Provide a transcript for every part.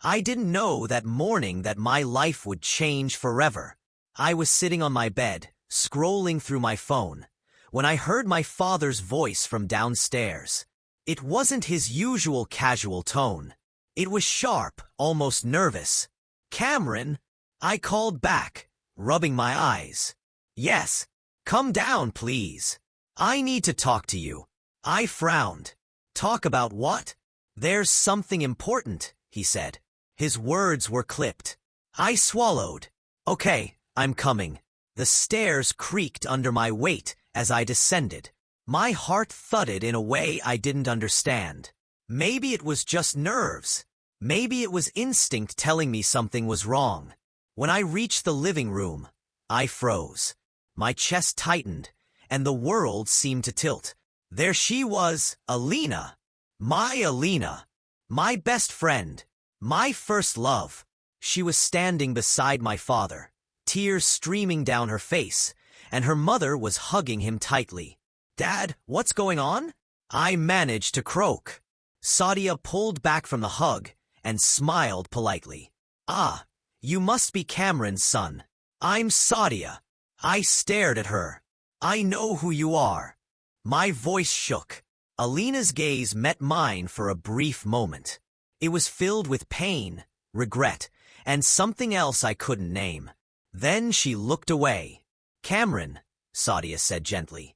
I didn't know that morning that my life would change forever. I was sitting on my bed, scrolling through my phone, when I heard my father's voice from downstairs. It wasn't his usual casual tone. It was sharp, almost nervous. "Cameron," I called back, rubbing my eyes. "Yes, come down, please. I need to talk to you." I frowned. "Talk about what?" "There's something important," he said. His words were clipped. I swallowed. "Okay, I'm coming." The stairs creaked under my weight as I descended. My heart thudded in a way I didn't understand. Maybe it was just nerves. Maybe it was instinct telling me something was wrong. When I reached the living room, I froze. My chest tightened, and the world seemed to tilt. There she was, Alina. My Alina. My best friend. My first love. She was standing beside my father, tears streaming down her face, and her mother was hugging him tightly. "Dad, what's going on?" I managed to croak. Sadia pulled back from the hug and smiled politely. "Ah, you must be Cameron's son." "I'm Sadia." I stared at her. "I know who you are." My voice shook. Alina's gaze met mine for a brief moment. It was filled with pain, regret, and something else I couldn't name. Then she looked away. "Cameron," Sadia said gently,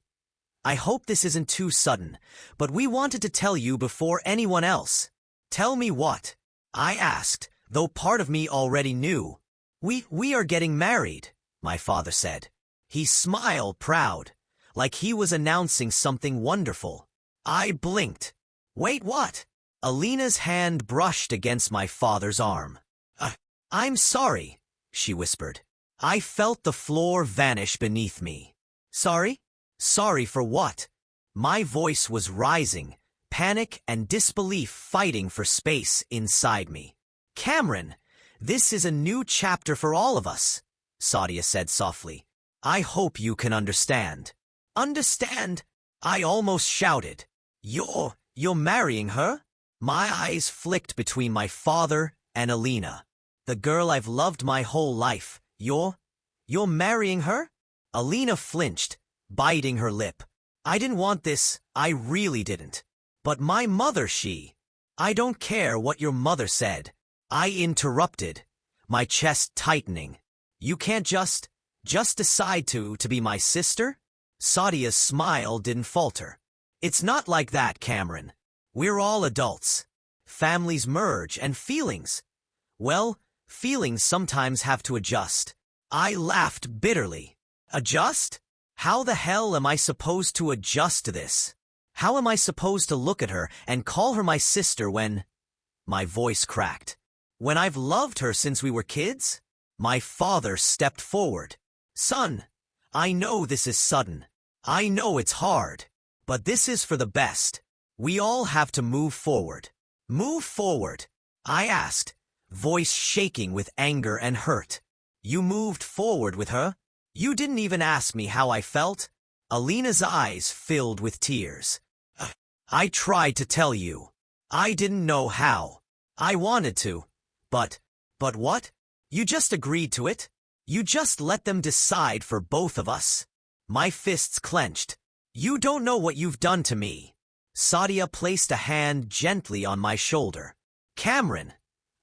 "I hope this isn't too sudden, but we wanted to tell you before anyone else." "Tell me what?" I asked, though part of me already knew. We are getting married," my father said. He smiled proud, like he was announcing something wonderful. I blinked. "Wait, what?" Alina's hand brushed against my father's arm. I'm sorry," she whispered. I felt the floor vanish beneath me. "Sorry? Sorry for what?" My voice was rising, panic and disbelief fighting for space inside me. "Cameron, this is a new chapter for all of us," Sadia said softly. "I hope you can understand." "Understand?" I almost shouted. You're marrying her?" My eyes flicked between my father and Alina. "The girl I've loved my whole life. You're marrying her?" Alina flinched, biting her lip. "I didn't want this, I really didn't. But my mother, I don't care what your mother said." I interrupted, my chest tightening. "You can't just decide to be my sister?" Sadia's smile didn't falter. "It's not like that, Cameron. We're all adults. Families merge and feelings, well, feelings sometimes have to adjust." I laughed bitterly. "Adjust? How the hell am I supposed to adjust to this? How am I supposed to look at her and call her my sister when—" My voice cracked. "When I've loved her since we were kids?" My father stepped forward. "Son, I know this is sudden. I know it's hard. But this is for the best. We all have to move forward." "Move forward?" I asked, voice shaking with anger and hurt. "You moved forward with her? You didn't even ask me how I felt?" Alina's eyes filled with tears. "I tried to tell you. I didn't know how. I wanted to. But what? You just agreed to it? You just let them decide for both of us?" My fists clenched. "You don't know what you've done to me." Sadia placed a hand gently on my shoulder. "Cameron,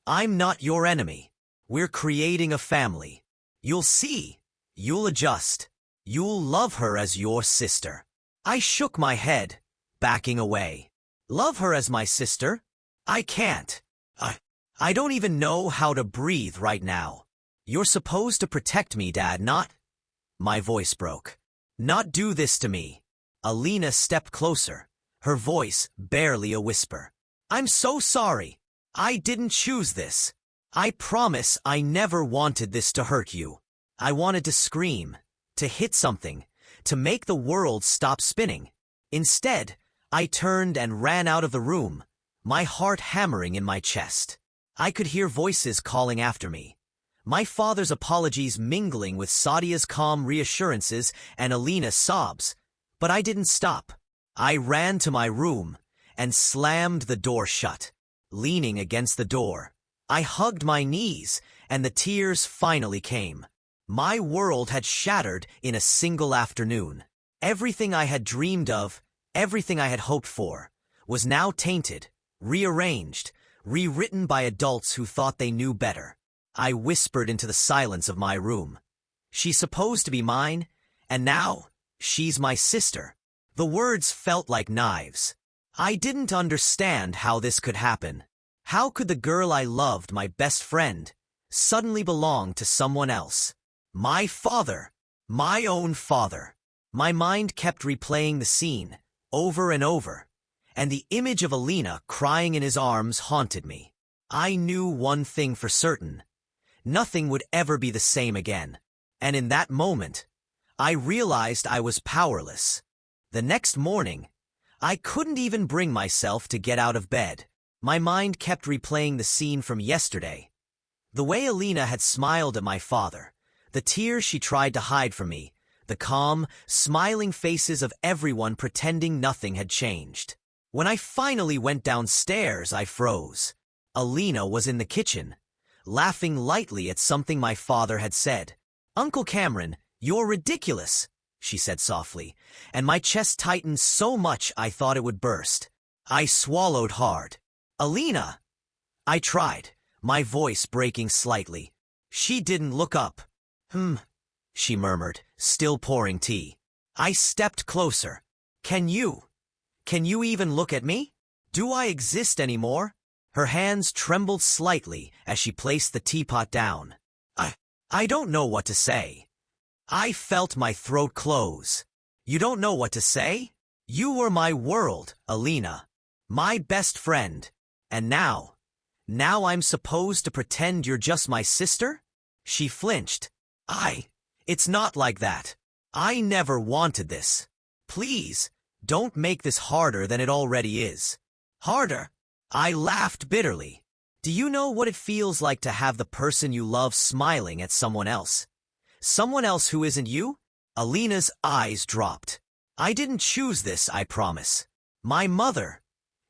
I'm not your enemy. We're creating a family. You'll see. You'll adjust. You'll love her as your sister." I shook my head, backing away. "Love her as my sister? I can't. I don't even know how to breathe right now. You're supposed to protect me, Dad, not—" My voice broke. "Not do this to me." Alina stepped closer, her voice barely a whisper. "I'm so sorry. I didn't choose this. I promise I never wanted this to hurt you. I wanted to scream, to hit something, to make the world stop spinning. Instead, I turned and ran out of the room, my heart hammering in my chest. I could hear voices calling after me, my father's apologies mingling with Sadia's calm reassurances and Alina's sobs, but I didn't stop. I ran to my room and slammed the door shut. Leaning against the door, I hugged my knees, and the tears finally came. My world had shattered in a single afternoon. Everything I had dreamed of, everything I had hoped for, was now tainted, rearranged, rewritten by adults who thought they knew better. I whispered into the silence of my room. She's supposed to be mine, and now she's my sister. The words felt like knives. I didn't understand how this could happen. How could the girl I loved, my best friend, suddenly belong to someone else? My father. My own father. My mind kept replaying the scene, over and over, and the image of Alina crying in his arms haunted me. I knew one thing for certain. Nothing would ever be the same again. And in that moment, I realized I was powerless. The next morning, I couldn't even bring myself to get out of bed. My mind kept replaying the scene from yesterday. The way Alina had smiled at my father, the tears she tried to hide from me, the calm, smiling faces of everyone pretending nothing had changed. When I finally went downstairs, I froze. Alina was in the kitchen, laughing lightly at something my father had said. "Uncle Cameron, you're ridiculous," she said softly, and my chest tightened so much I thought it would burst. I swallowed hard. "Alina!" I tried, my voice breaking slightly. She didn't look up. She murmured, still pouring tea. I stepped closer. Can you even look at me? Do I exist anymore?" Her hands trembled slightly as she placed the teapot down. I don't know what to say." I felt my throat close. "You don't know what to say? You were my world, Alina. My best friend. And now I'm supposed to pretend you're just my sister?" She flinched. It's not like that. I never wanted this. Please, don't make this harder than it already is." "Harder?" I laughed bitterly. "Do you know what it feels like to have the person you love smiling at someone else? Someone else who isn't you?" Alina's eyes dropped. "I didn't choose this, I promise. My mother.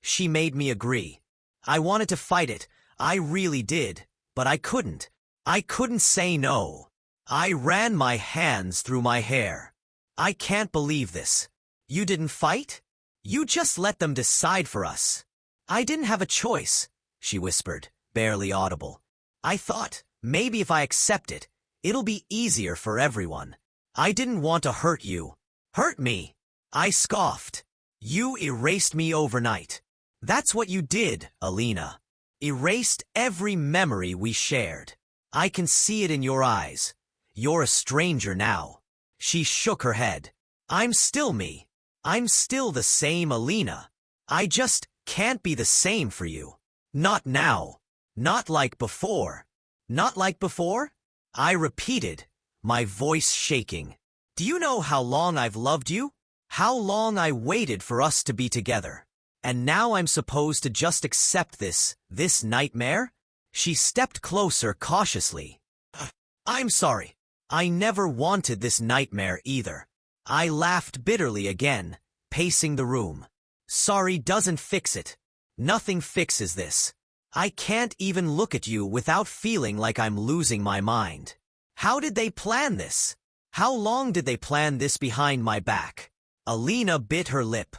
She made me agree. I wanted to fight it. I really did. But I couldn't. I couldn't say no." I ran my hands through my hair. "I can't believe this. You didn't fight? You just let them decide for us." "I didn't have a choice," she whispered, barely audible. "I thought, maybe if I accept it, it'll be easier for everyone. I didn't want to hurt you." "Hurt me?" I scoffed. "You erased me overnight. That's what you did, Alina. Erased every memory we shared. I can see it in your eyes. You're a stranger now." She shook her head. "I'm still me. I'm still the same Alina. I just can't be the same for you. Not now. Not like before." "Not like before?" I repeated, my voice shaking. "Do you know how long I've loved you? How long I waited for us to be together? And now I'm supposed to just accept this nightmare?" She stepped closer cautiously. "I'm sorry. I never wanted this nightmare either." I laughed bitterly again, pacing the room. "Sorry doesn't fix it. Nothing fixes this. I can't even look at you without feeling like I'm losing my mind. How did they plan this? How long did they plan this behind my back?" Alina bit her lip.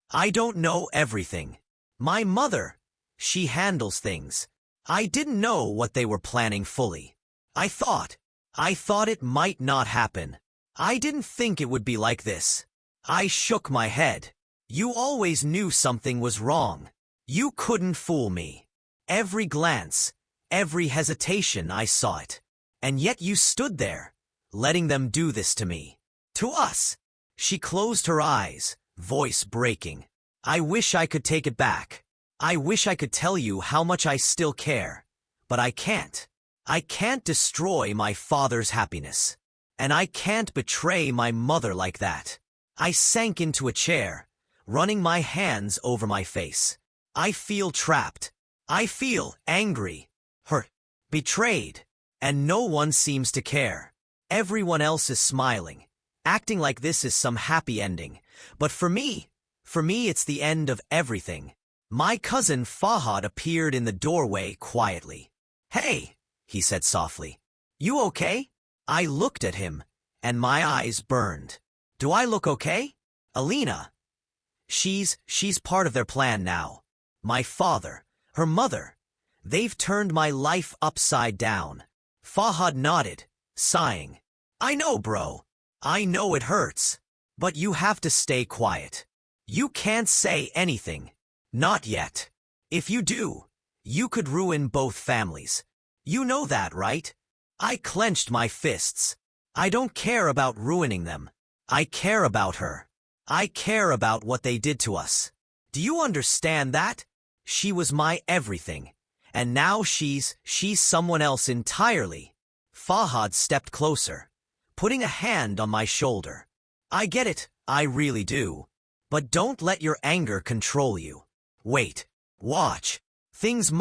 "I don't know everything. My mother, she handles things. I didn't know what they were planning fully. I thought it might not happen. I didn't think it would be like this." I shook my head. "You always knew something was wrong. You couldn't fool me. Every glance, every hesitation, I saw it. And yet you stood there, letting them do this to me. To us." She closed her eyes, voice breaking. "I wish I could take it back. I wish I could tell you how much I still care. But I can't. I can't destroy my father's happiness. And I can't betray my mother like that." I sank into a chair, running my hands over my face. I feel trapped. I feel angry, hurt, betrayed. And no one seems to care. Everyone else is smiling, acting like this is some happy ending. But for me it's the end of everything. My cousin Fahad appeared in the doorway quietly. "Hey," he said softly. "You okay?" I looked at him, and my eyes burned. "Do I look okay?" "Alina. She's part of their plan now. My father, her mother. They've turned my life upside down." Fahad nodded, sighing. "I know, bro. I know it hurts. But you have to stay quiet. You can't say anything. Not yet. If you do, you could ruin both families. You know that, right?" I clenched my fists. "I don't care about ruining them. I care about her. I care about what they did to us. Do you understand that? She was my everything. And now she's someone else entirely." Fahad stepped closer, putting a hand on my shoulder. "I get it, I really do. But don't let your anger control you. Wait, watch. Things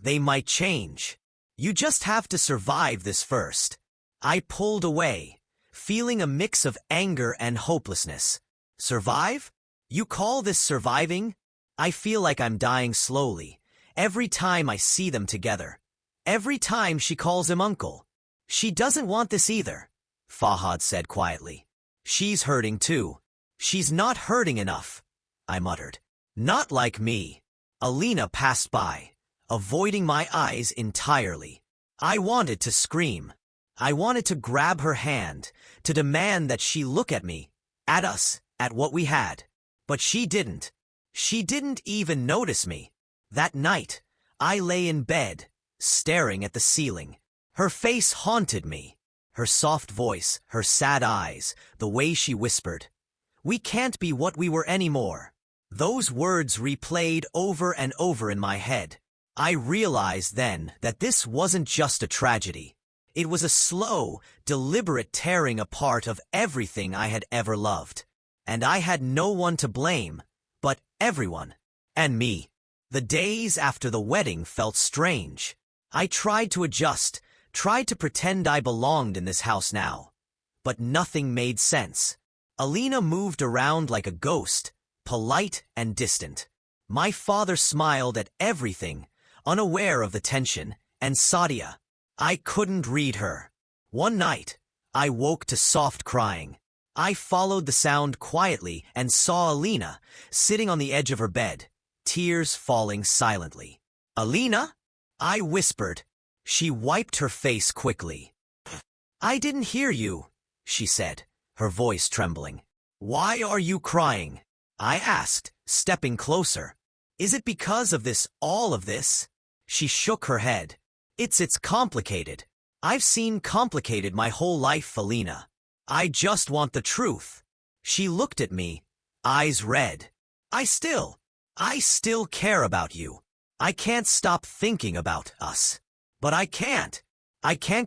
they might change. You just have to survive this first." I pulled away, feeling a mix of anger and hopelessness. Survive? You call this surviving? I feel like I'm dying slowly, every time I see them together. Every time she calls him uncle. "She doesn't want this either," Fahad said quietly. "She's hurting too. She's not hurting enough," I muttered. "Not like me." Alina passed by, avoiding my eyes entirely. I wanted to scream. I wanted to grab her hand, to demand that she look at me, at us, at what we had. But she didn't. She didn't even notice me. That night, I lay in bed, staring at the ceiling. Her face haunted me. Her soft voice, her sad eyes, the way she whispered, "We can't be what we were anymore." Those words replayed over and over in my head. I realized then that this wasn't just a tragedy. It was a slow, deliberate tearing apart of everything I had ever loved. And I had no one to blame, but everyone. And me. The days after the wedding felt strange. I tried to adjust, tried to pretend I belonged in this house now. But nothing made sense. Alina moved around like a ghost, polite and distant. My father smiled at everything, unaware of the tension, and Sadia. I couldn't read her. One night, I woke to soft crying. I followed the sound quietly and saw Alina, sitting on the edge of her bed, tears falling silently. "Alina?" I whispered. She wiped her face quickly. "I didn't hear you," she said, her voice trembling. "Why are you crying?" I asked, stepping closer. "Is it because of this, all of this?" She shook her head. It's complicated. I've seen complicated my whole life, Alina. I just want the truth." She looked at me, eyes red. I still care about you. I can't stop thinking about us. But I can't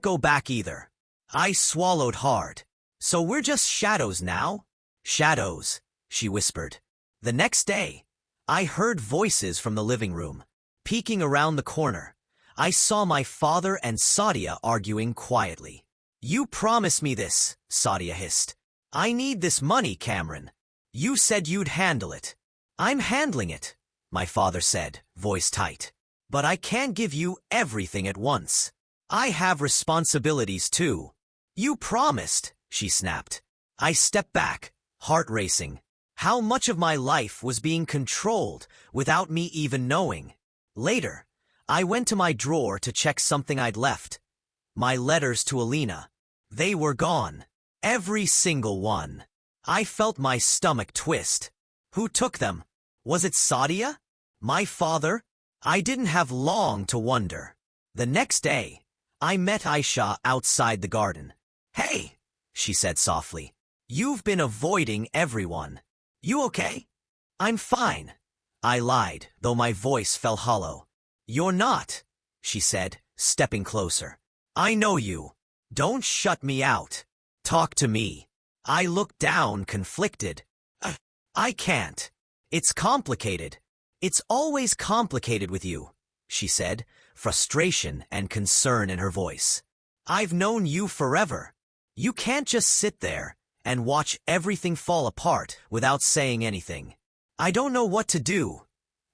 go back either." I swallowed hard. "So we're just shadows now?" "Shadows," she whispered. The next day, I heard voices from the living room. Peeking around the corner, I saw my father and Sadia arguing quietly. "You promised me this," Sadia hissed. "I need this money, Cameron. You said you'd handle it." "I'm handling it," my father said, voice tight. "But I can't give you everything at once. I have responsibilities too." "You promised," she snapped. I stepped back, heart racing. How much of my life was being controlled without me even knowing? Later, I went to my drawer to check something I'd left. My letters to Alina. They were gone. Every single one. I felt my stomach twist. Who took them? Was it Sadia? My father? I didn't have long to wonder. The next day, I met Aisha outside the garden. "Hey," she said softly. "You've been avoiding everyone. You okay?" "I'm fine," I lied, though my voice fell hollow. "You're not," she said, stepping closer. "I know you. Don't shut me out. Talk to me." I looked down, conflicted. I can't. It's complicated. It's always complicated with you," she said, frustration and concern in her voice. "I've known you forever. You can't just sit there and watch everything fall apart without saying anything." "I don't know what to do,"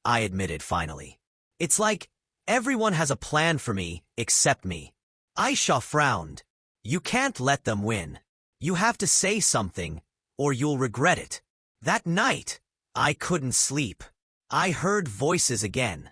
I admitted finally. It's like everyone has a plan for me except me. Aisha frowned. You can't let them win. You have to say something, or you'll regret it. That night, I couldn't sleep. I heard voices again,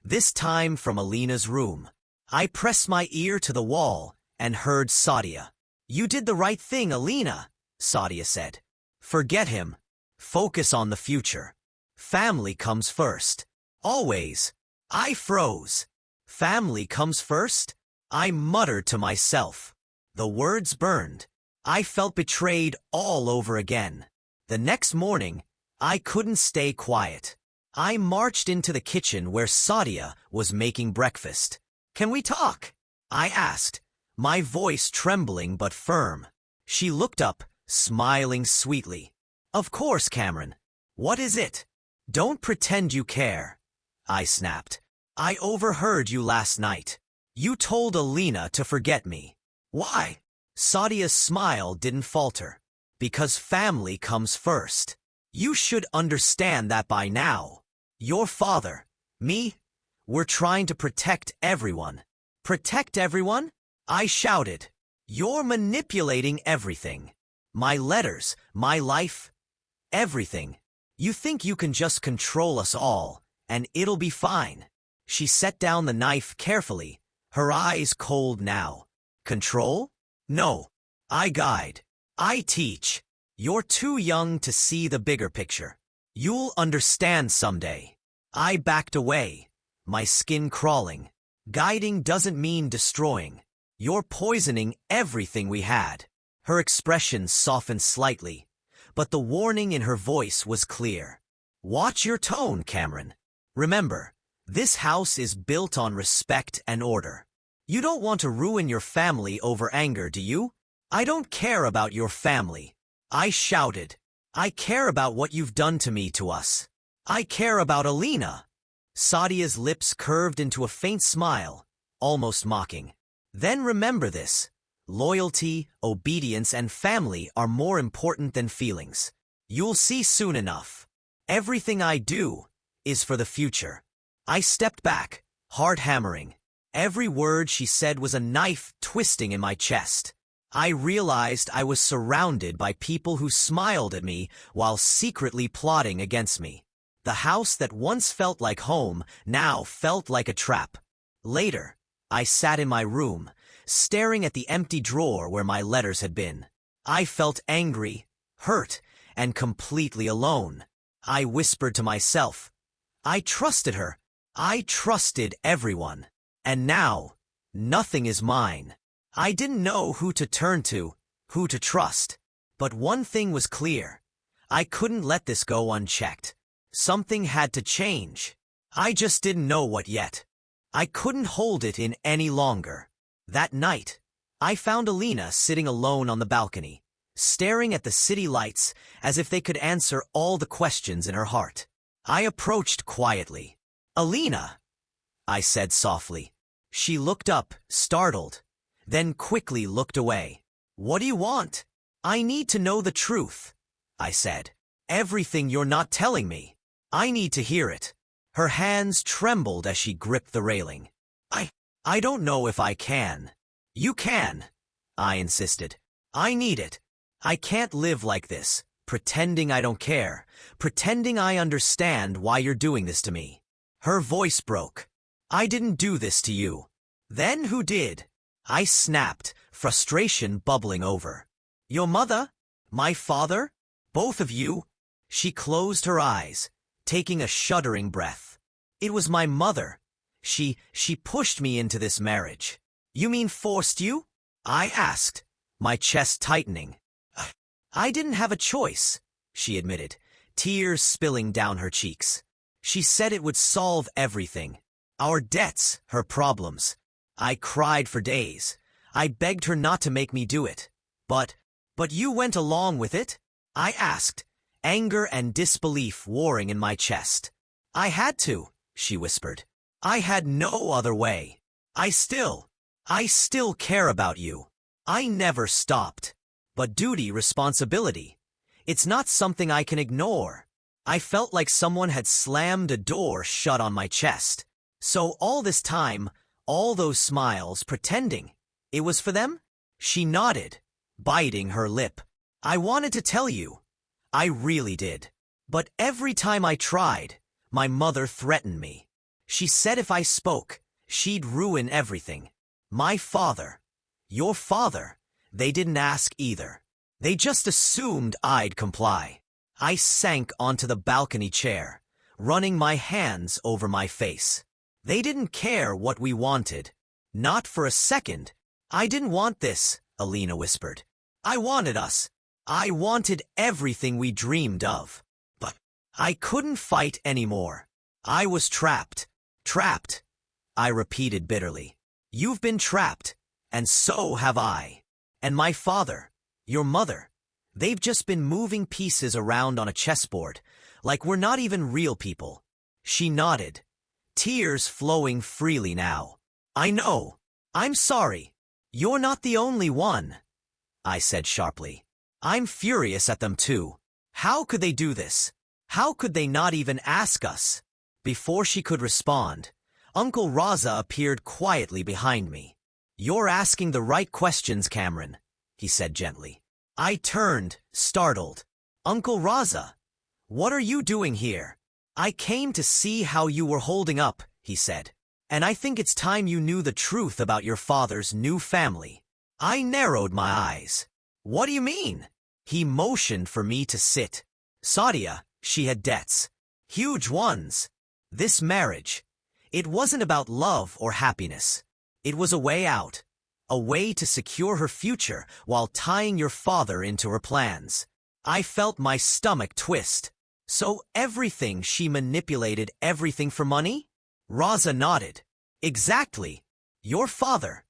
this time from Alina's room. I pressed my ear to the wall and heard Sadia. You did the right thing, Alina, Sadia said. Forget him. Focus on the future. Family comes first. Always. I froze. Family comes first? I muttered to myself. The words burned. I felt betrayed all over again. The next morning, I couldn't stay quiet. I marched into the kitchen where Sadia was making breakfast. Can we talk? I asked, my voice trembling but firm. She looked up, smiling sweetly. Of course, Cameron. What is it? Don't pretend you care. I snapped. I overheard you last night. You told Alina to forget me. Why? Sadia's smile didn't falter. Because family comes first. You should understand that by now. Your father, me, we're trying to protect everyone. Protect everyone? I shouted. You're manipulating everything. My letters, my life, everything. You think you can just control us all, and it'll be fine. She set down the knife carefully, her eyes cold now. Control? No. I guide. I teach. You're too young to see the bigger picture. You'll understand someday. I backed away, my skin crawling. Guiding doesn't mean destroying. You're poisoning everything we had. Her expression softened slightly, but the warning in her voice was clear. Watch your tone, Cameron. Remember, this house is built on respect and order. You don't want to ruin your family over anger, do you? I don't care about your family. I shouted. I care about what you've done to me, to us. I care about Alina. Sadia's lips curved into a faint smile, almost mocking. Then remember this. Loyalty, obedience, and family are more important than feelings. You'll see soon enough. Everything I do is for the future. I stepped back, heart hammering. Every word she said was a knife twisting in my chest. I realized I was surrounded by people who smiled at me while secretly plotting against me. The house that once felt like home now felt like a trap. Later, I sat in my room, staring at the empty drawer where my letters had been. I felt angry, hurt, and completely alone. I whispered to myself, I trusted her. I trusted everyone. And now, nothing is mine. I didn't know who to turn to, who to trust. But one thing was clear. I couldn't let this go unchecked. Something had to change. I just didn't know what yet. I couldn't hold it in any longer. That night, I found Alina sitting alone on the balcony, staring at the city lights as if they could answer all the questions in her heart. I approached quietly. Alina, I said softly. She looked up, startled, then quickly looked away. What do you want? I need to know the truth, I said. Everything you're not telling me. I need to hear it. Her hands trembled as she gripped the railing. I don't know if I can. You can, I insisted. I need it. I can't live like this, pretending I don't care, pretending I understand why you're doing this to me. Her voice broke. I didn't do this to you. Then who did? I snapped, frustration bubbling over. Your mother? My father? Both of you? She closed her eyes, taking a shuddering breath. It was my mother. She pushed me into this marriage. You mean forced you? I asked, my chest tightening. I didn't have a choice, she admitted, tears spilling down her cheeks. She said it would solve everything. Our debts, her problems. I cried for days. I begged her not to make me do it. But you went along with it? I asked, anger and disbelief warring in my chest. I had to, she whispered. I had no other way. I still care about you. I never stopped. But duty, responsibility. It's not something I can ignore. I felt like someone had slammed a door shut on my chest. So all this time, all those smiles, pretending it was for them? She nodded, biting her lip. I wanted to tell you. I really did. But every time I tried, my mother threatened me. She said if I spoke, she'd ruin everything. My father, your father, they didn't ask either. They just assumed I'd comply. I sank onto the balcony chair, running my hands over my face. They didn't care what we wanted. Not for a second. I didn't want this, Alina whispered. I wanted us. I wanted everything we dreamed of. But I couldn't fight anymore. I was trapped. Trapped, I repeated bitterly. You've been trapped, and so have I. And my father, your mother, they've just been moving pieces around on a chessboard, like we're not even real people. She nodded, tears flowing freely now. I know. I'm sorry. You're not the only one, I said sharply. I'm furious at them too. How could they do this? How could they not even ask us? Before she could respond, Uncle Raza appeared quietly behind me. You're asking the right questions, Cameron, he said gently. I turned, startled. Uncle Raza, what are you doing here? I came to see how you were holding up, he said. And I think it's time you knew the truth about your father's new family. I narrowed my eyes. What do you mean? He motioned for me to sit. Sadia, she had debts. Huge ones. This marriage, it wasn't about love or happiness. It was a way out, a way to secure her future while tying your father into her plans. I felt my stomach twist. So everything she manipulated everything for money? Raza nodded. Exactly. Your father.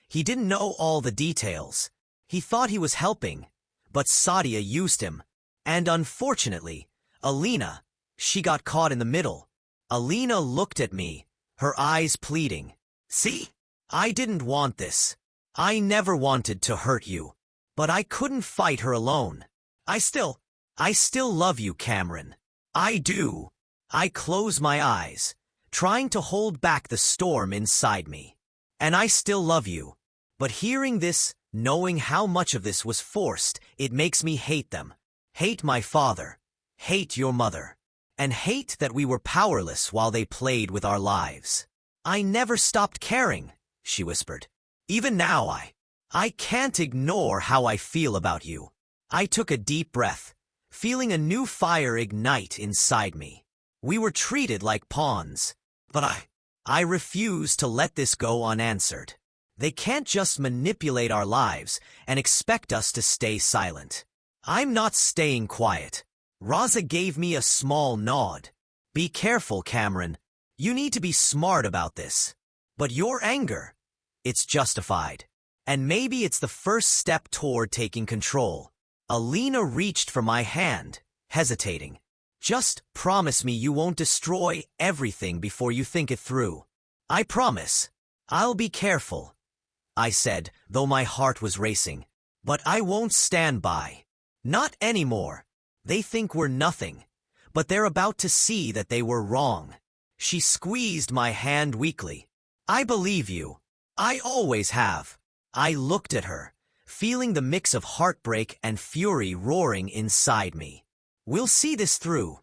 He didn't know all the details. He thought he was helping, but Sadia used him. And unfortunately, Alina, she got caught in the middle. Alina looked at me, her eyes pleading. See? I didn't want this. I never wanted to hurt you. But I couldn't fight her alone. I still love you, Cameron. I do. I close my eyes, trying to hold back the storm inside me. And I still love you. But hearing this, knowing how much of this was forced, it makes me hate them. Hate my father. Hate your mother. And hate that we were powerless while they played with our lives. I never stopped caring, she whispered. Even now I can't ignore how I feel about you. I took a deep breath, feeling a new fire ignite inside me. We were treated like pawns, but I refuse to let this go unanswered. They can't just manipulate our lives and expect us to stay silent. I'm not staying quiet. Raza gave me a small nod. Be careful, Cameron. You need to be smart about this. But your anger, it's justified. And maybe it's the first step toward taking control. Alina reached for my hand, hesitating. Just promise me you won't destroy everything before you think it through. I promise. I'll be careful, I said, though my heart was racing. But I won't stand by. Not anymore. They think we're nothing, but they're about to see that they were wrong. She squeezed my hand weakly. I believe you. I always have. I looked at her, feeling the mix of heartbreak and fury roaring inside me. We'll see this through,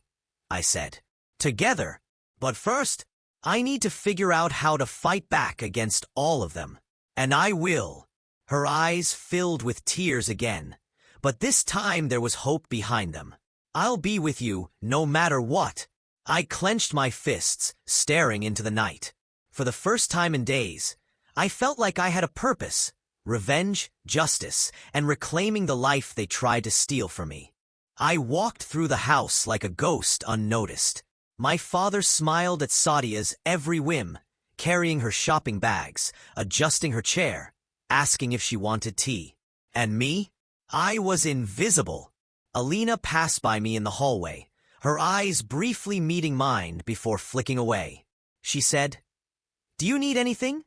I said. Together. But first, I need to figure out how to fight back against all of them. And I will. Her eyes filled with tears again. But this time there was hope behind them. I'll be with you, no matter what. I clenched my fists, staring into the night. For the first time in days, I felt like I had a purpose. Revenge, justice, and reclaiming the life they tried to steal from me. I walked through the house like a ghost unnoticed. My father smiled at Sadia's every whim, carrying her shopping bags, adjusting her chair, asking if she wanted tea. And me? I was invisible. Alina passed by me in the hallway, her eyes briefly meeting mine before flicking away. She said, "Do you need anything?"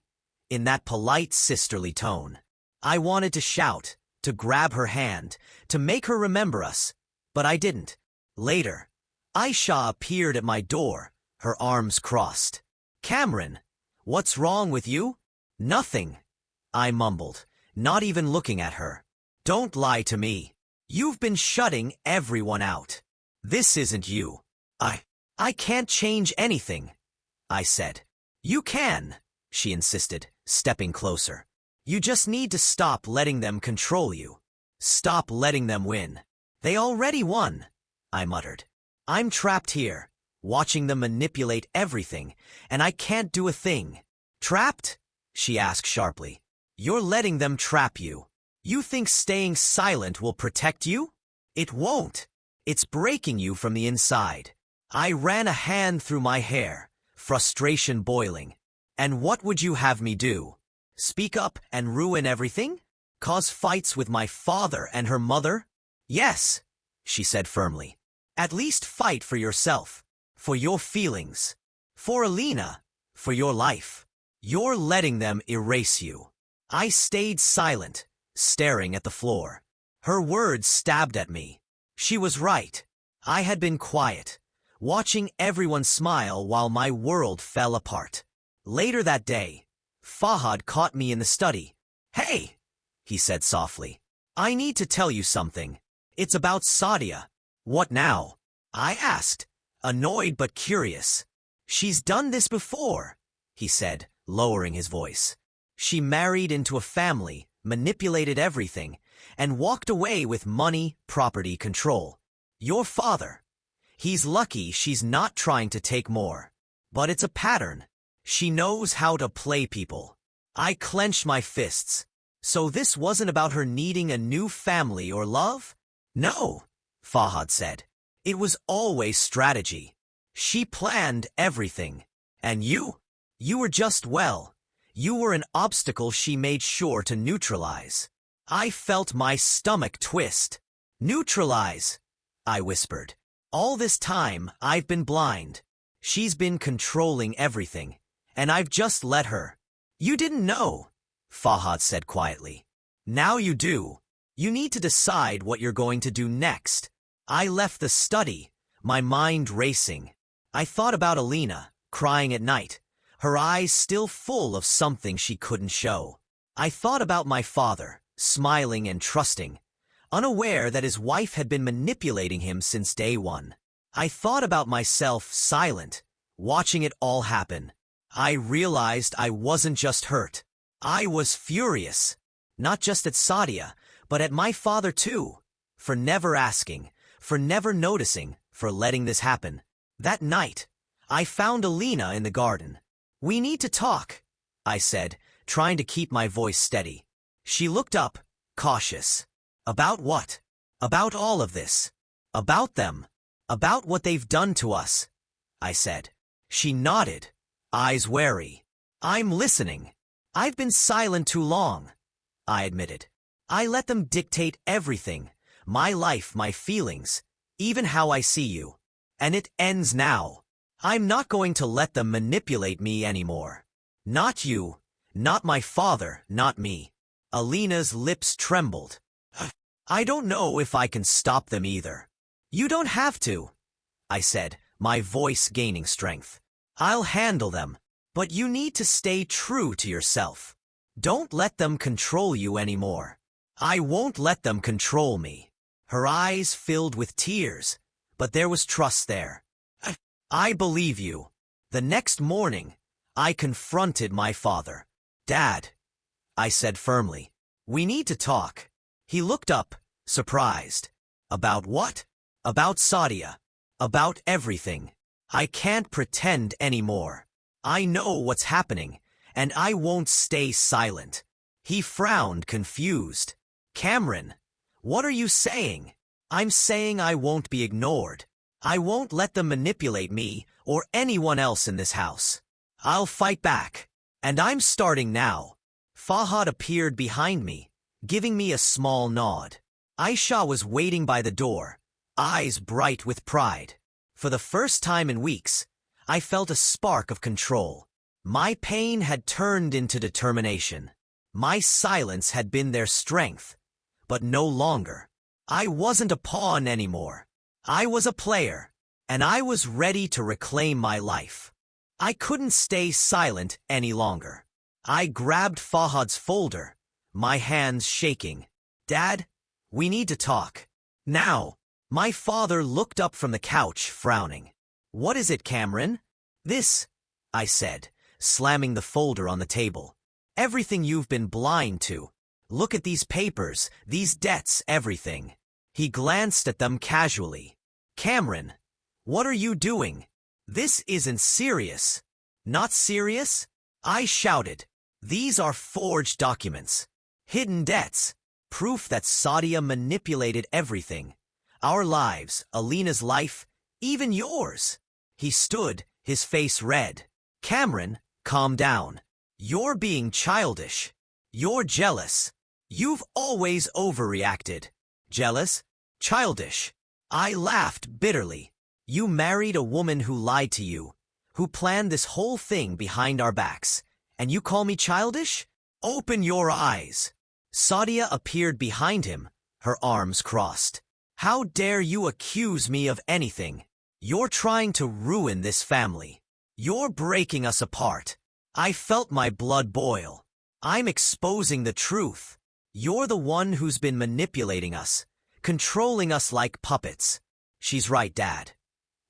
in that polite, sisterly tone. I wanted to shout, to grab her hand, to make her remember us, but I didn't. Later, Aisha appeared at my door, her arms crossed. Cameron, what's wrong with you? Nothing, I mumbled, not even looking at her. Don't lie to me. You've been shutting everyone out. This isn't you. I can't change anything, I said. You can, she insisted, stepping closer. You just need to stop letting them control you. Stop letting them win. They already won, I muttered. I'm trapped here, watching them manipulate everything, and I can't do a thing. Trapped? She asked sharply. You're letting them trap you. You think staying silent will protect you? It won't. It's breaking you from the inside. I ran a hand through my hair, frustration boiling. And what would you have me do? Speak up and ruin everything? Cause fights with my father and her mother? Yes, she said firmly. At least fight for yourself, for your feelings, for Alina, for your life. You're letting them erase you. I stayed silent, staring at the floor. Her words stabbed at me. She was right. I had been quiet, watching everyone smile while my world fell apart. Later that day, Fahad caught me in the study. Hey, he said softly. I need to tell you something. It's about Sadia. What now? I asked, annoyed but curious. She's done this before, he said, lowering his voice. She married into a family, manipulated everything, and walked away with money, property, control. Your father. He's lucky she's not trying to take more. But it's a pattern. She knows how to play people. I clenched my fists. So this wasn't about her needing a new family or love? No, Fahad said. It was always strategy. She planned everything. And you were just, well, you were an obstacle she made sure to neutralize. I felt my stomach twist. Neutralize, I whispered. All this time, I've been blind. She's been controlling everything, and I've just let her. You didn't know, Fahad said quietly. Now you do. You need to decide what you're going to do next. I left the study, my mind racing. I thought about Alina, crying at night, her eyes still full of something she couldn't show. I thought about my father, smiling and trusting, unaware that his wife had been manipulating him since day one. I thought about myself, silent, watching it all happen. I realized I wasn't just hurt. I was furious, not just at Sadia, but at my father too, for never asking, for never noticing, for letting this happen. That night, I found Alina in the garden. We need to talk, I said, trying to keep my voice steady. She looked up, cautious. About what? About all of this. About them. About what they've done to us, I said. She nodded, eyes wary. I'm listening. I've been silent too long, I admitted. I let them dictate everything, my life, my feelings, even how I see you. And it ends now. I'm not going to let them manipulate me anymore. Not you, not my father, not me. Alina's lips trembled. I don't know if I can stop them either. You don't have to, I said, my voice gaining strength. I'll handle them, but you need to stay true to yourself. Don't let them control you anymore. I won't let them control me. Her eyes filled with tears, but there was trust there. I believe you. The next morning, I confronted my father. Dad, I said firmly, we need to talk. He looked up, surprised. About what? About Sadia. About everything. I can't pretend anymore. I know what's happening, and I won't stay silent. He frowned, confused. Cameron, what are you saying? I'm saying I won't be ignored. I won't let them manipulate me or anyone else in this house. I'll fight back. And I'm starting now. Fahad appeared behind me, giving me a small nod. Aisha was waiting by the door, eyes bright with pride. For the first time in weeks, I felt a spark of control. My pain had turned into determination. My silence had been their strength, but no longer. I wasn't a pawn anymore. I was a player, and I was ready to reclaim my life. I couldn't stay silent any longer. I grabbed Fahad's folder, my hands shaking. "Dad, we need to talk. Now." My father looked up from the couch, frowning. "What is it, Cameron?" "This," I said, slamming the folder on the table. "Everything you've been blind to. Look at these papers, these debts, everything." He glanced at them casually. "Cameron, what are you doing? This isn't serious." "Not serious?" I shouted. "These are forged documents. Hidden debts. Proof that Sadia manipulated everything. Our lives, Alina's life, even yours." He stood, his face red. "Cameron, calm down. You're being childish. You're jealous. You've always overreacted." "Jealous? Childish?" I laughed bitterly. "You married a woman who lied to you, who planned this whole thing behind our backs, and you call me childish? Open your eyes." Sadia appeared behind him, her arms crossed. "How dare you accuse me of anything? You're trying to ruin this family. You're breaking us apart." I felt my blood boil. "I'm exposing the truth. You're the one who's been manipulating us, controlling us like puppets." "She's right, Dad."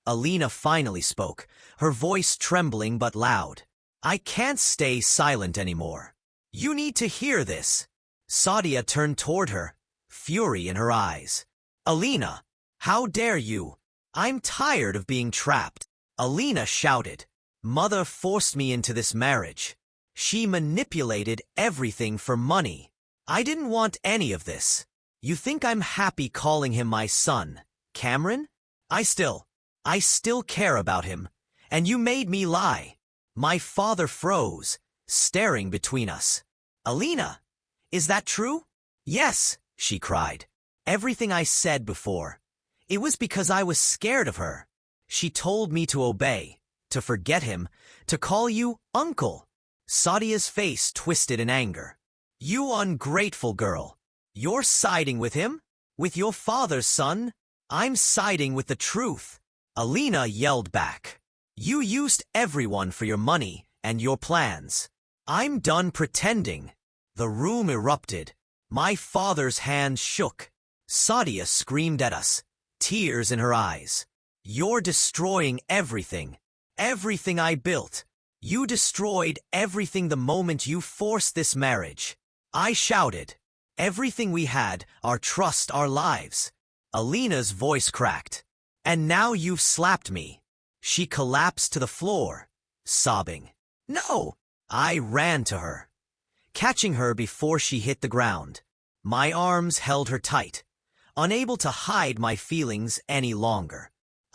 Alina finally spoke, her voice trembling but loud. "I can't stay silent anymore. You need to hear this." Sadia turned toward her, fury in her eyes. "Alina, how dare you? I'm tired of being trapped." Alina shouted. "Mother forced me into this marriage. She manipulated everything for money. I didn't want any of this. You think I'm happy calling him my son, Cameron? I still care about him, and you made me lie." My father froze, staring between us. "Alina, is that true?" "Yes," she cried. "Everything I said before. It was because I was scared of her. She told me to obey, to forget him, to call you uncle." Sadia's face twisted in anger. "You ungrateful girl. You're siding with him? With your father's son? I'm siding with the truth." Alina yelled back. "You used everyone for your money and your plans. I'm done pretending." The room erupted. My father's hand shook. Sadia screamed at us, tears in her eyes. "You're destroying everything. Everything I built. You destroyed everything the moment you forced this marriage." I shouted. "Everything we had, our trust, our lives." Alina's voice cracked. "And now you've slapped me." She collapsed to the floor, sobbing. "No!" I ran to her, catching her before she hit the ground. My arms held her tight, unable to hide my feelings any longer.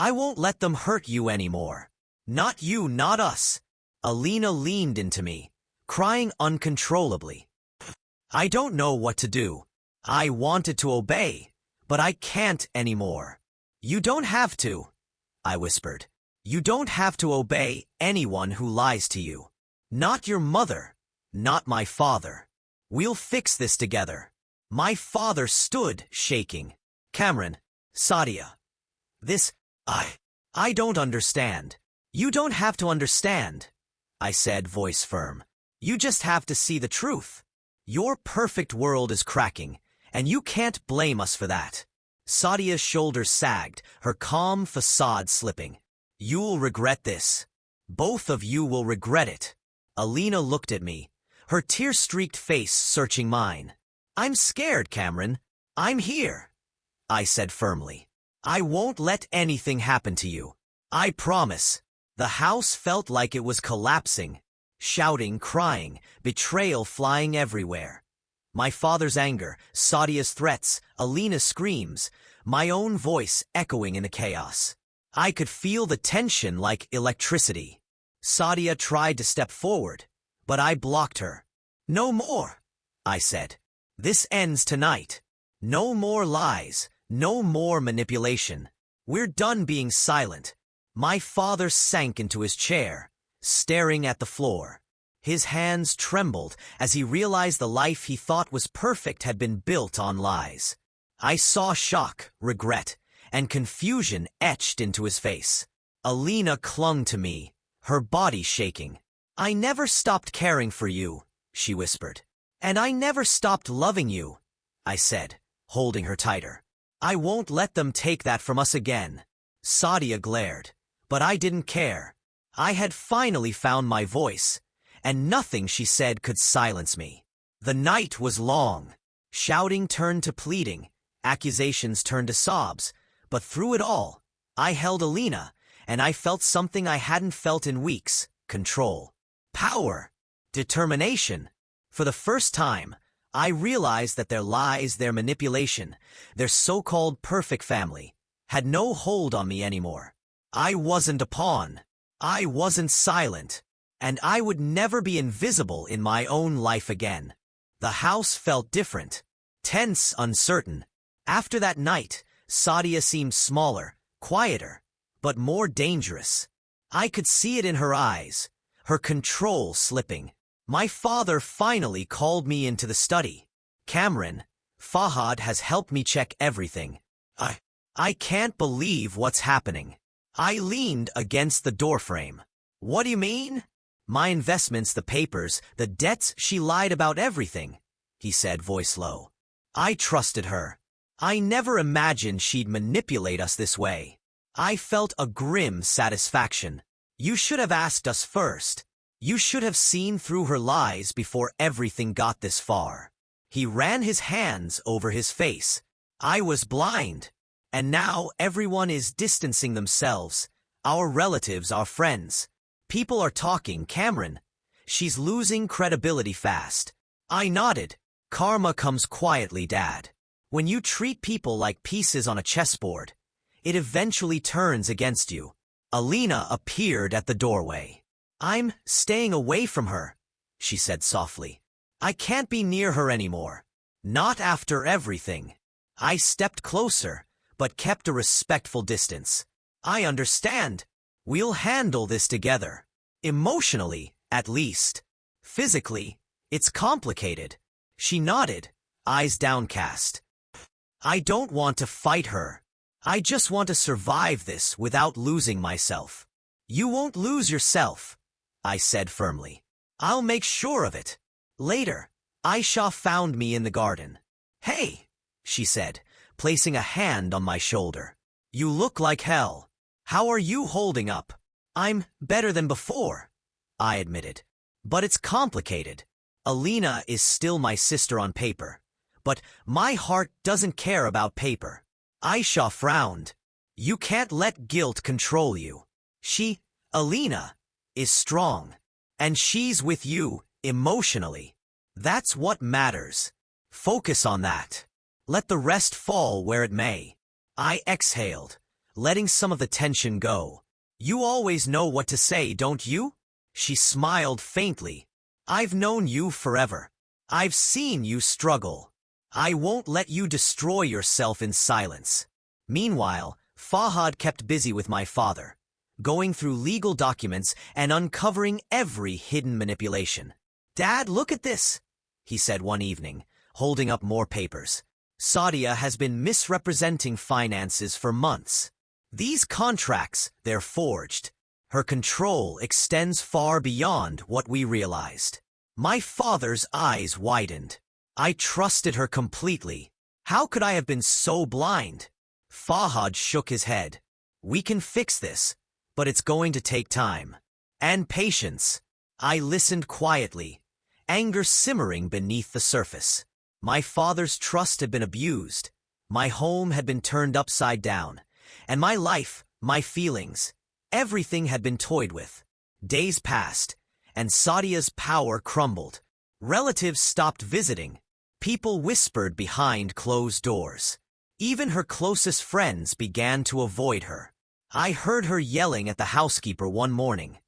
"I won't let them hurt you anymore. Not you, not us." Alina leaned into me, crying uncontrollably. "I don't know what to do. I wanted to obey, but I can't anymore." "You don't have to," I whispered. "You don't have to obey anyone who lies to you. Not your mother, not my father. We'll fix this together." My father stood, shaking. "Cameron, Sadia, this, I don't understand." "You don't have to understand," I said, voice firm. "You just have to see the truth. Your perfect world is cracking, and you can't blame us for that." Sadia's shoulders sagged, her calm facade slipping. "You'll regret this. Both of you will regret it." Alina looked at me, her tear-streaked face searching mine. "I'm scared, Cameron. I'm here," I said firmly. "I won't let anything happen to you. I promise." The house felt like it was collapsing. Shouting, crying, betrayal flying everywhere. My father's anger, Sadia's threats, Alina's screams, my own voice echoing in the chaos. I could feel the tension like electricity. Sadia tried to step forward, but I blocked her. "No more," I said. "This ends tonight. No more lies, no more manipulation. We're done being silent." My father sank into his chair, staring at the floor. His hands trembled as he realized the life he thought was perfect had been built on lies. I saw shock, regret, and confusion etched into his face. Alina clung to me, her body shaking. "I never stopped caring for you," she whispered. "And I never stopped loving you," I said, holding her tighter. "I won't let them take that from us again." Sadia glared, but I didn't care. I had finally found my voice, and nothing she said could silence me. The night was long. Shouting turned to pleading, accusations turned to sobs, but through it all, I held Alina, and I felt something I hadn't felt in weeks: control, power, determination. For the first time, I realized that their lies, their manipulation, their so-called perfect family, had no hold on me anymore. I wasn't a pawn. I wasn't silent. And I would never be invisible in my own life again. The house felt different, tense, uncertain. After that night, Sadia seemed smaller, quieter, but more dangerous. I could see it in her eyes, her control slipping. My father finally called me into the study. "Cameron, Fahad has helped me check everything. I can't believe what's happening." I leaned against the doorframe. "What do you mean?" "My investments, the papers, the debts, she lied about everything," he said, voice low. I trusted her. I never imagined she'd manipulate us this way. I felt a grim satisfaction. "You should have asked us first. You should have seen through her lies before everything got this far." He ran his hands over his face. "I was blind. And now everyone is distancing themselves. Our relatives, our friends. People are talking. Cameron, she's losing credibility fast." I nodded. "Karma comes quietly, Dad. When you treat people like pieces on a chessboard, it eventually turns against you." Alina appeared at the doorway. "I'm staying away from her," she said softly. "I can't be near her anymore. Not after everything." I stepped closer, but kept a respectful distance. "I understand. We'll handle this together. Emotionally, at least. Physically, it's complicated." She nodded, eyes downcast. "I don't want to fight her. I just want to survive this without losing myself." "You won't lose yourself," I said firmly. "I'll make sure of it." Later, Aisha found me in the garden. "Hey," she said, placing a hand on my shoulder. "You look like hell. How are you holding up?" "I'm better than before," I admitted. "But it's complicated. Alina is still my sister on paper, but my heart doesn't care about paper." Aisha frowned. "You can't let guilt control you. Alina, is strong, and she's with you emotionally. That's what matters. Focus on that. Let the rest fall where it may." I exhaled, letting some of the tension go. "You always know what to say, don't you?" She smiled faintly. "I've known you forever. I've seen you struggle. I won't let you destroy yourself in silence." Meanwhile, Fahad kept busy with my father, going through legal documents and uncovering every hidden manipulation. "Dad, look at this," he said one evening, holding up more papers. "Sadia has been misrepresenting finances for months. These contracts, they're forged. Her control extends far beyond what we realized." My father's eyes widened. I trusted her completely. How could I have been so blind? Fahad shook his head. "We can fix this, but it's going to take time. And patience." I listened quietly, anger simmering beneath the surface. My father's trust had been abused. My home had been turned upside down. And my life, my feelings, everything had been toyed with. Days passed, and Sadia's power crumbled. Relatives stopped visiting. People whispered behind closed doors. Even her closest friends began to avoid her. I heard her yelling at the housekeeper one morning,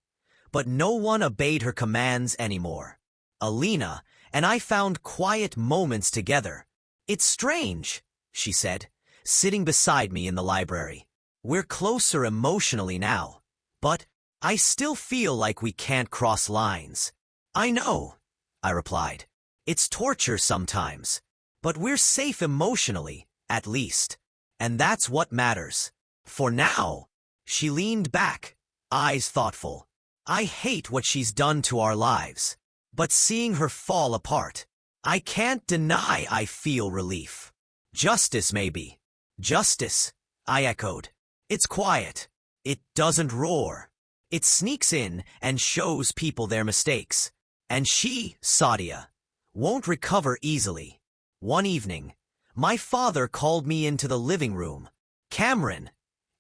but no one obeyed her commands anymore. Alina and I found quiet moments together. "It's strange," she said, sitting beside me in the library. "We're closer emotionally now, but I still feel like we can't cross lines." "I know," I replied. "It's torture sometimes, but we're safe emotionally, at least." And that's what matters. For now. She leaned back, eyes thoughtful. I hate what she's done to our lives. But seeing her fall apart, I can't deny I feel relief. Justice, maybe. Justice, I echoed. It's quiet. It doesn't roar. It sneaks in and shows people their mistakes. And she, Sadia, won't recover easily. One evening, my father called me into the living room. Cameron,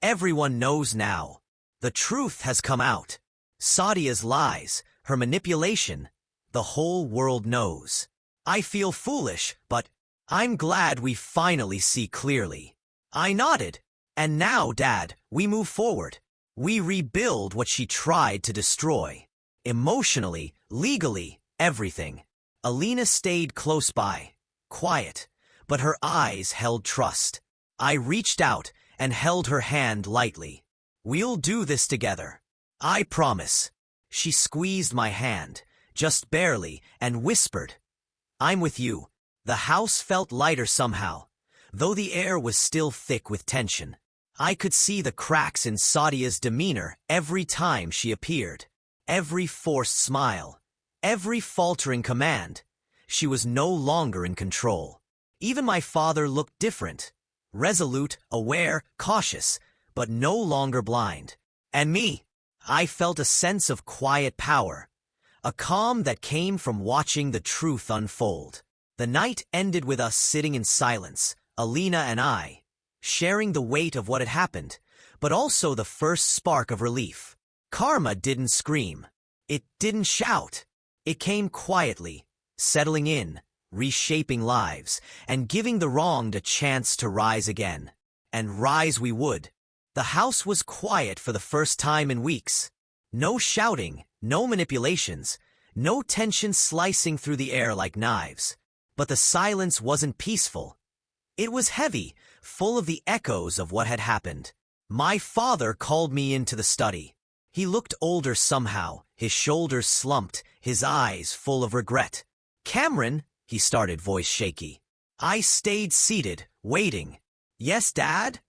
everyone knows now. The truth has come out. Sadia's lies, her manipulation, the whole world knows. I feel foolish, but I'm glad we finally see clearly. I nodded. And now, Dad, we move forward. We rebuild what she tried to destroy. Emotionally, legally, everything. Alina stayed close by, quiet, but her eyes held trust. I reached out and held her hand lightly. We'll do this together. I promise. She squeezed my hand, just barely, and whispered, I'm with you. The house felt lighter somehow, though the air was still thick with tension. I could see the cracks in Sadia's demeanor every time she appeared. Every forced smile, every faltering command. She was no longer in control. Even my father looked different. Resolute, aware, cautious, but no longer blind. And me, I felt a sense of quiet power, a calm that came from watching the truth unfold. The night ended with us sitting in silence, Alina and I, sharing the weight of what had happened, but also the first spark of relief. Karma didn't scream. It didn't shout. It came quietly, settling in, reshaping lives, and giving the wronged a chance to rise again. And rise we would. The house was quiet for the first time in weeks. No shouting, no manipulations, no tension slicing through the air like knives. But the silence wasn't peaceful. It was heavy, full of the echoes of what had happened. My father called me into the study. He looked older somehow, his shoulders slumped, his eyes full of regret. Cameron, he started, voice shaky. I stayed seated, waiting. Yes, Dad?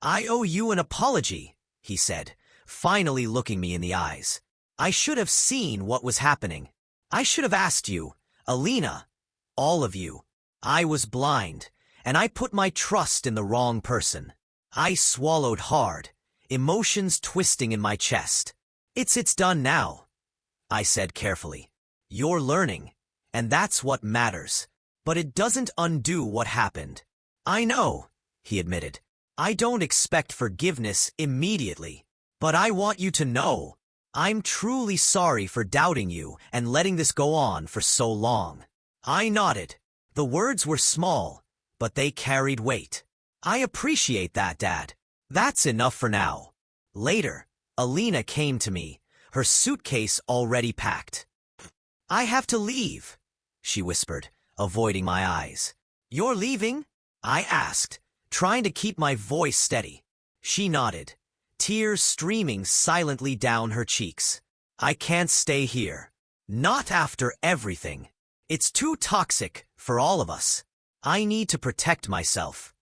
I owe you an apology, he said, finally looking me in the eyes. I should have seen what was happening. I should have asked you, Alina, all of you. I was blind, and I put my trust in the wrong person. I swallowed hard, emotions twisting in my chest. It's done now, I said carefully. You're learning, and that's what matters. But it doesn't undo what happened. I know, he admitted. I don't expect forgiveness immediately. But I want you to know, I'm truly sorry for doubting you and letting this go on for so long. I nodded. The words were small, but they carried weight. I appreciate that, Dad. That's enough for now. Later, Alina came to me, her suitcase already packed. I have to leave, she whispered, avoiding my eyes. You're leaving? I asked, trying to keep my voice steady. She nodded, tears streaming silently down her cheeks. I can't stay here. Not after everything. It's too toxic for all of us. I need to protect myself.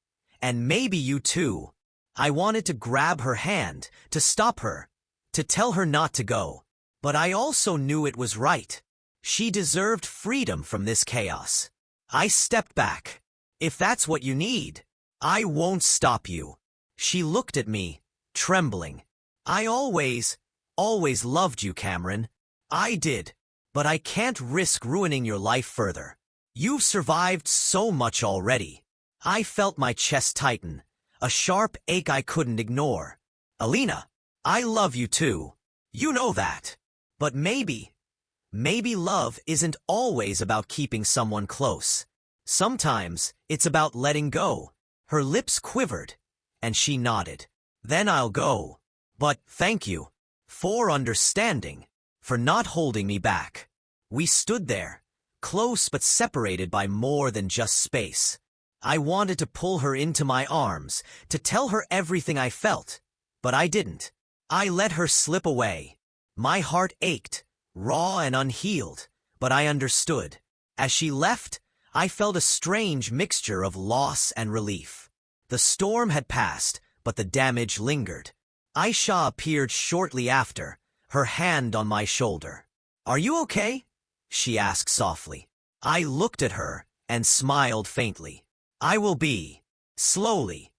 And maybe you too. I wanted to grab her hand, to stop her, to tell her not to go. But I also knew it was right. She deserved freedom from this chaos. I stepped back. If that's what you need, I won't stop you. She looked at me, trembling. I always loved you, Cameron. I did. But I can't risk ruining your life further. You've survived so much already. I felt my chest tighten, a sharp ache I couldn't ignore. Alina, I love you too. You know that. But maybe love isn't always about keeping someone close. Sometimes it's about letting go. Her lips quivered, and she nodded. Then I'll go. But thank you for understanding, for not holding me back. We stood there, close but separated by more than just space. I wanted to pull her into my arms, to tell her everything I felt, but I didn't. I let her slip away. My heart ached, raw and unhealed, but I understood. As she left, I felt a strange mixture of loss and relief. The storm had passed, but the damage lingered. Aisha appeared shortly after, her hand on my shoulder. "Are you okay?" she asked softly. I looked at her and smiled faintly. "I will be. Slowly.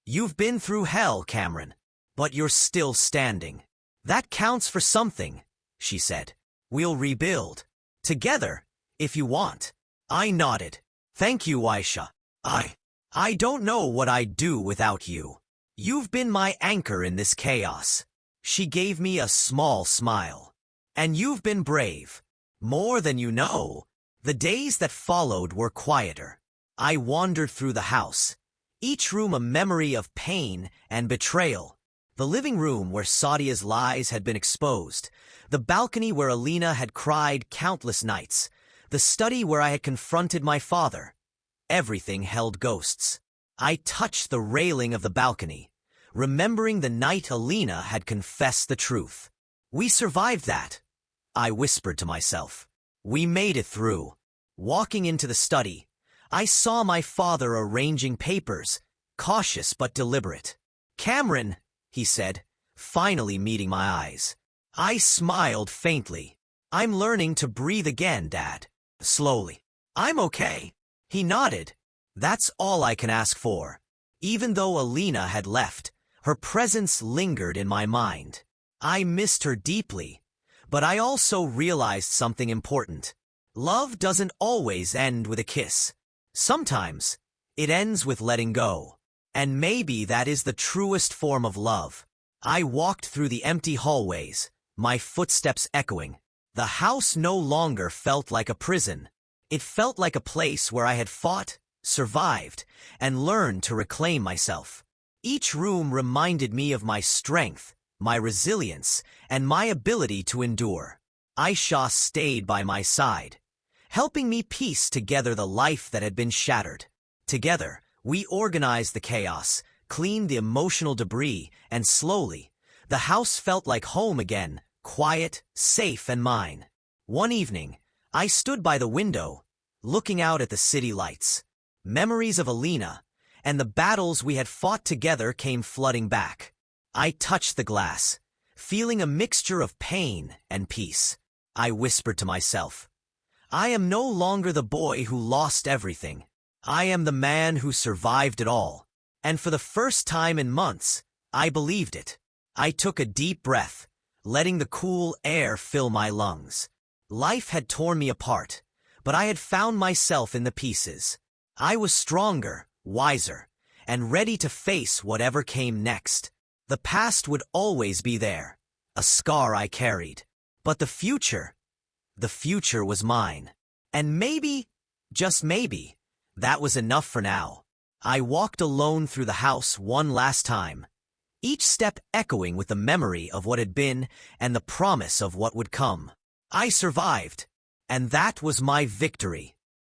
You've been through hell, Cameron, but you're still standing. That counts for something," she said. "We'll rebuild. Together, if you want." I nodded. "Thank you, Aisha. I don't know what I'd do without you. You've been my anchor in this chaos." She gave me a small smile. "And you've been brave. More than you know." The days that followed were quieter. I wandered through the house, each room a memory of pain and betrayal. The living room where Sadia's lies had been exposed, the balcony where Alina had cried countless nights, the study where I had confronted my father. Everything held ghosts. I touched the railing of the balcony, remembering the night Alina had confessed the truth. "We survived that," I whispered to myself. "We made it through." Walking into the study, I saw my father arranging papers, cautious but deliberate. "Cameron," he said, finally meeting my eyes. I smiled faintly. "I'm learning to breathe again, Dad." Slowly. "I'm okay." He nodded. "That's all I can ask for." Even though Alina had left, her presence lingered in my mind. I missed her deeply, but I also realized something important. Love doesn't always end with a kiss. Sometimes, it ends with letting go. And maybe that is the truest form of love. I walked through the empty hallways, my footsteps echoing. The house no longer felt like a prison. It felt like a place where I had fought, survived, and learned to reclaim myself. Each room reminded me of my strength, my resilience, and my ability to endure. Aisha stayed by my side, helping me piece together the life that had been shattered. Together, we organized the chaos, cleaned the emotional debris, and slowly, the house felt like home again, quiet, safe, and mine. One evening, I stood by the window, looking out at the city lights. Memories of Alina and the battles we had fought together came flooding back. I touched the glass, feeling a mixture of pain and peace. I whispered to myself, "I am no longer the boy who lost everything. I am the man who survived it all." And for the first time in months, I believed it. I took a deep breath, letting the cool air fill my lungs. Life had torn me apart, but I had found myself in the pieces. I was stronger, wiser, and ready to face whatever came next. The past would always be there, a scar I carried. But the future was mine. And maybe, just maybe, that was enough for now. I walked alone through the house one last time, each step echoing with the memory of what had been and the promise of what would come. I survived, and that was my victory.